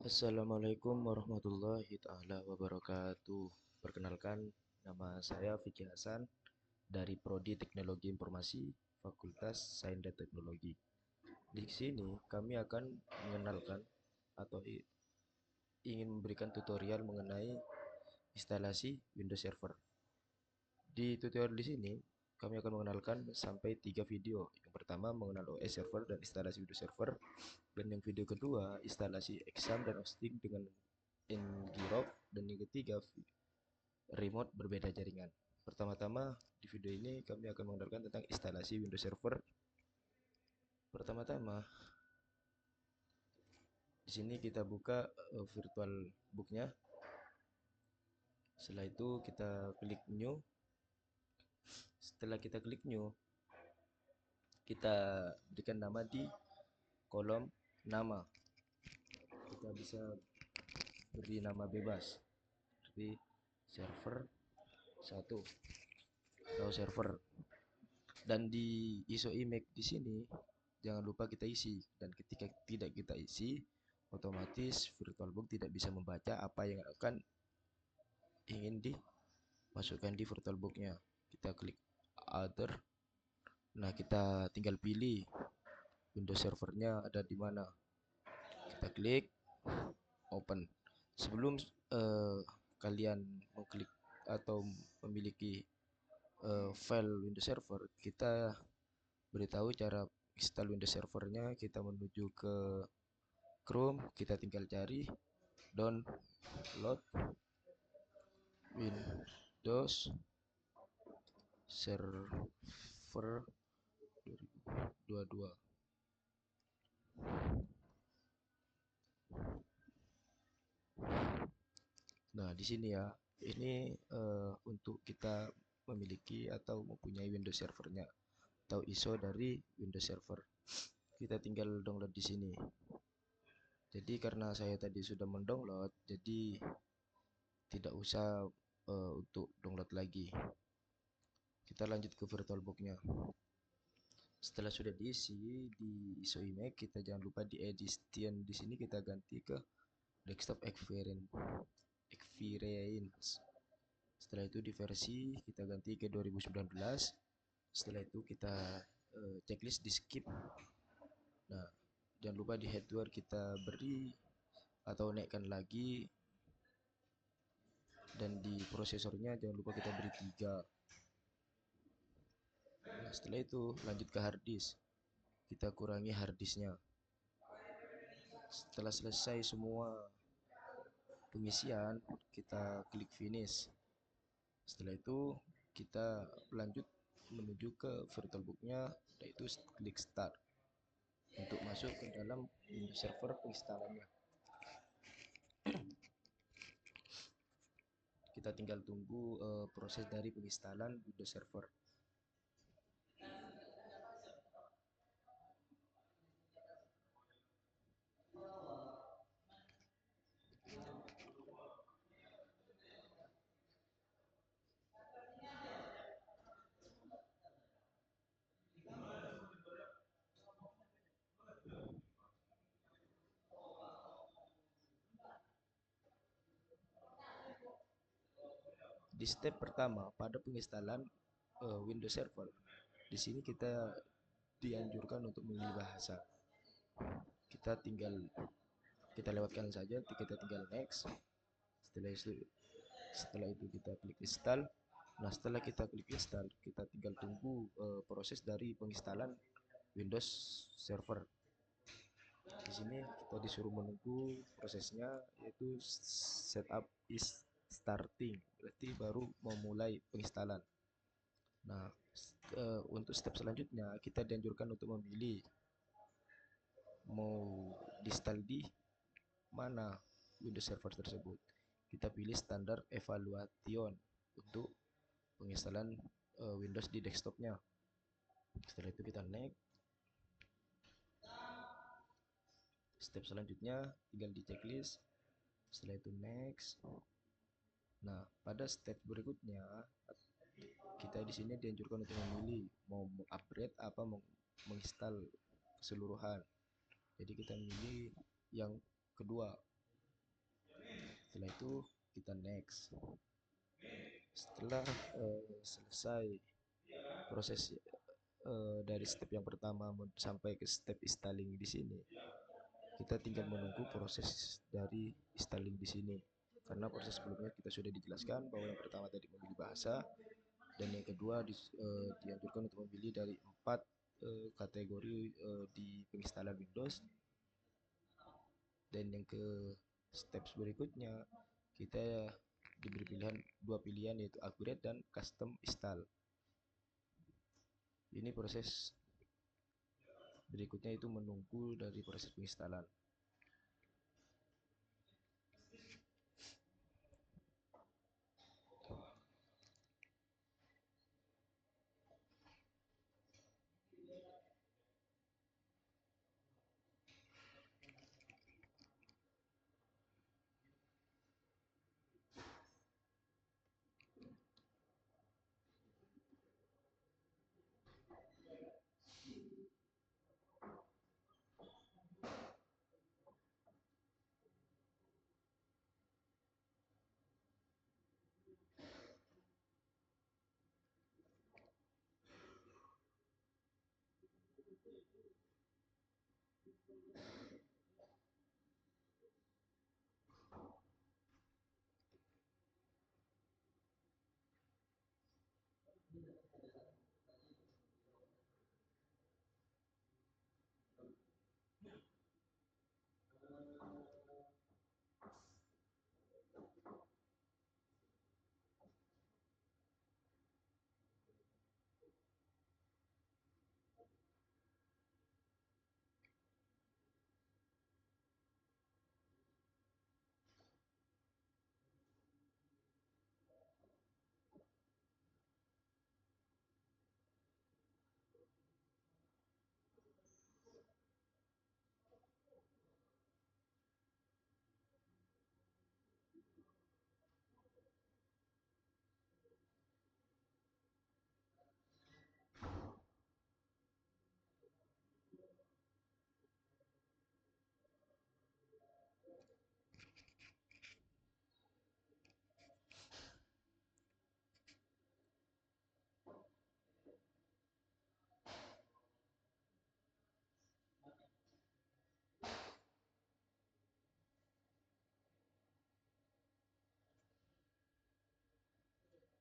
Assalamualaikum warahmatullahi taala wabarakatuh. Perkenalkan, nama saya Vicky Hasan dari Prodi Teknologi Informasi, Fakultas Sains dan Teknologi. Di sini kami akan mengenalkan atau ingin memberikan tutorial mengenai instalasi Windows Server. Di tutorial di sini kami akan mengenalkan sampai 3 video. Yang pertama mengenal OS server dan instalasi Windows Server, dan yang video kedua instalasi exam dan hosting dengan ngrok, dan yang ketiga remote berbeda jaringan. Pertama-tama di video ini kami akan mengenalkan tentang instalasi Windows Server. Pertama-tama di sini kita buka virtual booknya. Setelah itu kita klik new. Setelah kita klik new, kita berikan nama di kolom nama. Kita bisa beri nama bebas seperti server 1 atau server. Dan di ISO image di sini jangan lupa kita isi, dan ketika tidak kita isi otomatis VirtualBox tidak bisa membaca apa yang akan ingin dimasukkan di VirtualBox-nya. Kita klik other. Nah, kita tinggal pilih Windows servernya ada di mana. Kita klik open. Sebelum kalian mengklik atau memiliki file Windows Server, kita beritahu cara install Windows Servernya. Kita menuju ke Chrome, kita tinggal cari download Windows Server 2022. Nah, di sini ya, ini untuk kita memiliki atau mempunyai Windows Servernya atau ISO dari Windows Server. Kita tinggal download di sini. Jadi karena saya tadi sudah mendownload, jadi tidak usah untuk download lagi. Kita lanjut ke VirtualBox-nya. Setelah sudah diisi di ISO image, kita jangan lupa di edition di sini kita ganti ke desktop experience. Setelah itu di versi kita ganti ke 2019. Setelah itu kita checklist di skip. Nah, jangan lupa di hardware kita beri atau naikkan lagi, dan di prosesornya jangan lupa kita beri 3. Nah, setelah itu lanjut ke hard disk. Kita kurangi hard disknya. Setelah selesai semua pengisian, kita klik finish. Setelah itu kita lanjut menuju ke VirtualBox-nya, yaitu klik start untuk masuk ke dalam Windows Server penginstalannya. Kita tinggal tunggu proses dari penginstalan Windows Server. Di step pertama pada penginstalan Windows Server, di sini kita dianjurkan untuk memilih bahasa. Kita lewatkan saja, kita tinggal next. Setelah itu kita klik install. Nah, setelah kita klik install, kita tinggal tunggu proses dari penginstalan Windows Server. Di sini kita disuruh menunggu prosesnya, yaitu setup is starting, berarti baru memulai penginstalan. Nah, untuk step selanjutnya kita dianjurkan untuk memilih mau install di mana Windows Server tersebut. Kita pilih standar evaluation untuk penginstalan Windows di desktopnya. Setelah itu kita next. Step selanjutnya tinggal di checklist. Setelah itu next. Nah, pada step berikutnya kita di sini dianjurkan untuk memilih mau upgrade apa menginstal keseluruhan. Jadi kita memilih yang kedua, Setelah itu kita next. Setelah selesai proses dari step yang pertama sampai ke step installing di sini, kita tinggal menunggu proses dari installing di sini. Karena proses sebelumnya kita sudah dijelaskan bahwa yang pertama tadi memilih bahasa, dan yang kedua dianjurkan untuk memilih dari 4 kategori di penginstalan Windows. Dan yang ke steps berikutnya kita diberi pilihan, dua pilihan, yaitu upgrade dan custom install. Ini proses berikutnya itu menunggu dari proses penginstalan.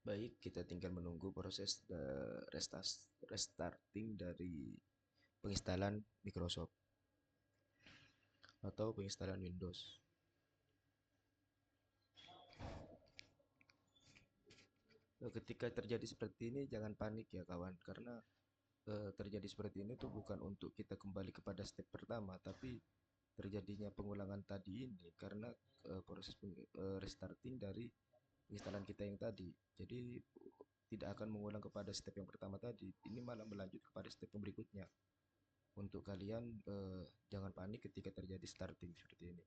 Baik, kita tinggal menunggu proses restarting dari penginstalan Microsoft atau penginstalan Windows. Ketika terjadi seperti ini jangan panik ya kawan, karena terjadi seperti ini tuh bukan untuk kita kembali kepada step pertama, tapi terjadinya pengulangan tadi ini karena proses restarting dari penginstalan kita yang tadi. Jadi tidak akan mengulang kepada step yang pertama tadi, ini malah melanjut kepada step yang berikutnya. Untuk kalian jangan panik ketika terjadi starting seperti ini.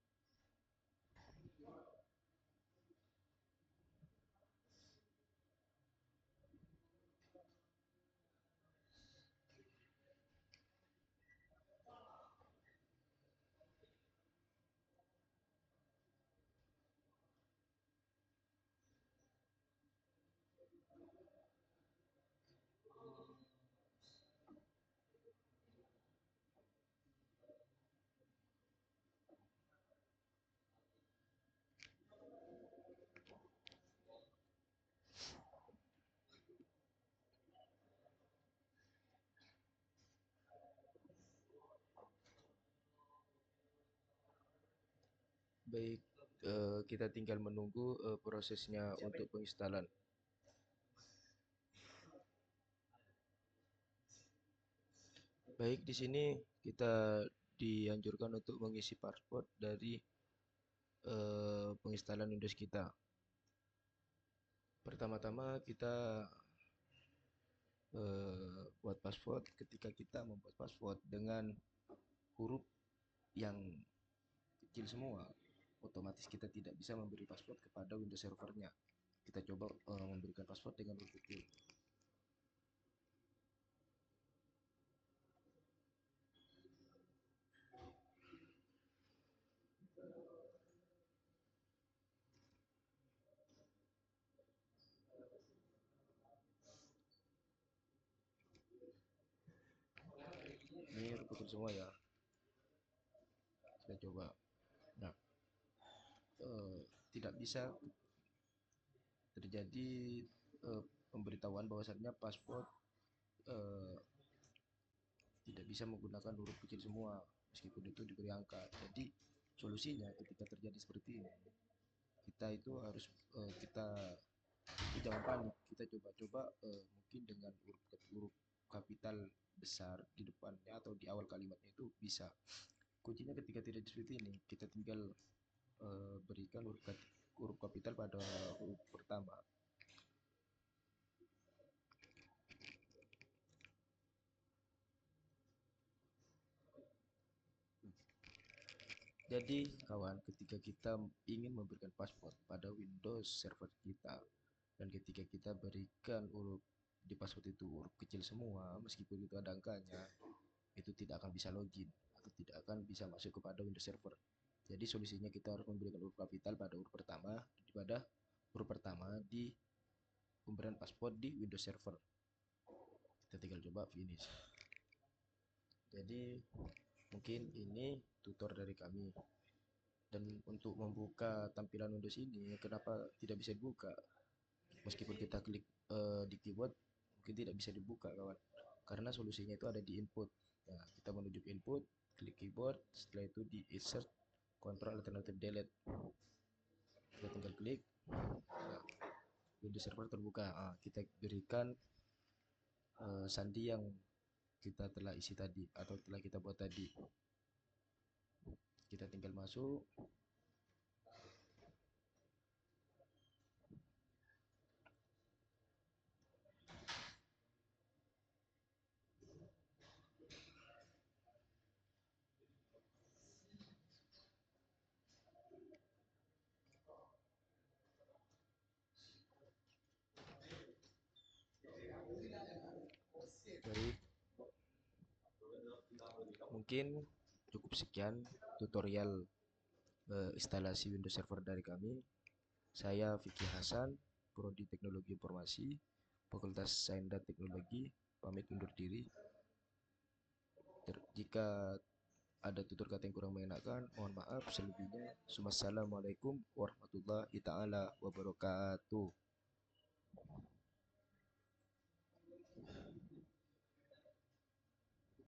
Baik, kita tinggal menunggu prosesnya untuk penginstalan. Baik, di sini kita dianjurkan untuk mengisi password dari penginstalan Windows kita. Pertama-tama kita buat password. Ketika kita membuat password dengan huruf yang kecil semua, otomatis kita tidak bisa memberi password kepada Windows servernya. Kita coba memberikan password dengan huruf kecil. semua ya. Kita coba. Nah, tidak bisa terjadi pemberitahuan bahwasannya paspor eh, tidak bisa menggunakan huruf kecil semua meskipun itu diberi angka. Jadi solusinya ketika terjadi seperti ini, kita itu harus kita itu jangan panik. Kita coba-coba mungkin dengan huruf kapital besar di depannya atau di awal kalimatnya itu bisa. Kuncinya ketika tidak seperti ini, kita tinggal berikan huruf kapital pada huruf pertama. Jadi kawan, ketika kita ingin memberikan paspor pada Windows server kita, dan ketika kita berikan huruf di paspor itu huruf kecil semua, meskipun itu ada angkanya, itu tidak akan bisa login atau tidak akan bisa masuk kepada Windows server. Jadi solusinya kita harus memberikan huruf kapital pada huruf pertama di pemberian paspor di Windows server. Kita tinggal coba finish. Jadi mungkin ini tutor dari kami. Dan untuk membuka tampilan Windows ini, kenapa tidak bisa dibuka? Meskipun kita klik di keyboard, mungkin tidak bisa dibuka kawan. Karena solusinya itu ada di input. Nah, kita menuju ke input, klik keyboard, setelah itu di insert, control alternative delete. Kita tinggal klik, nah, Windows Server terbuka. Nah, kita berikan sandi yang kita telah isi tadi atau telah kita buat tadi. Kita tinggal masuk. Baik, mungkin cukup sekian tutorial instalasi Windows Server dari kami. Saya Vicky Hasan, Prodi Teknologi Informasi, Fakultas Sains dan Teknologi, pamit undur diri. Jika ada tutur kata yang kurang mengenakan, mohon maaf. Selebihnya, wassalamualaikum warahmatullahi taala wabarakatuh.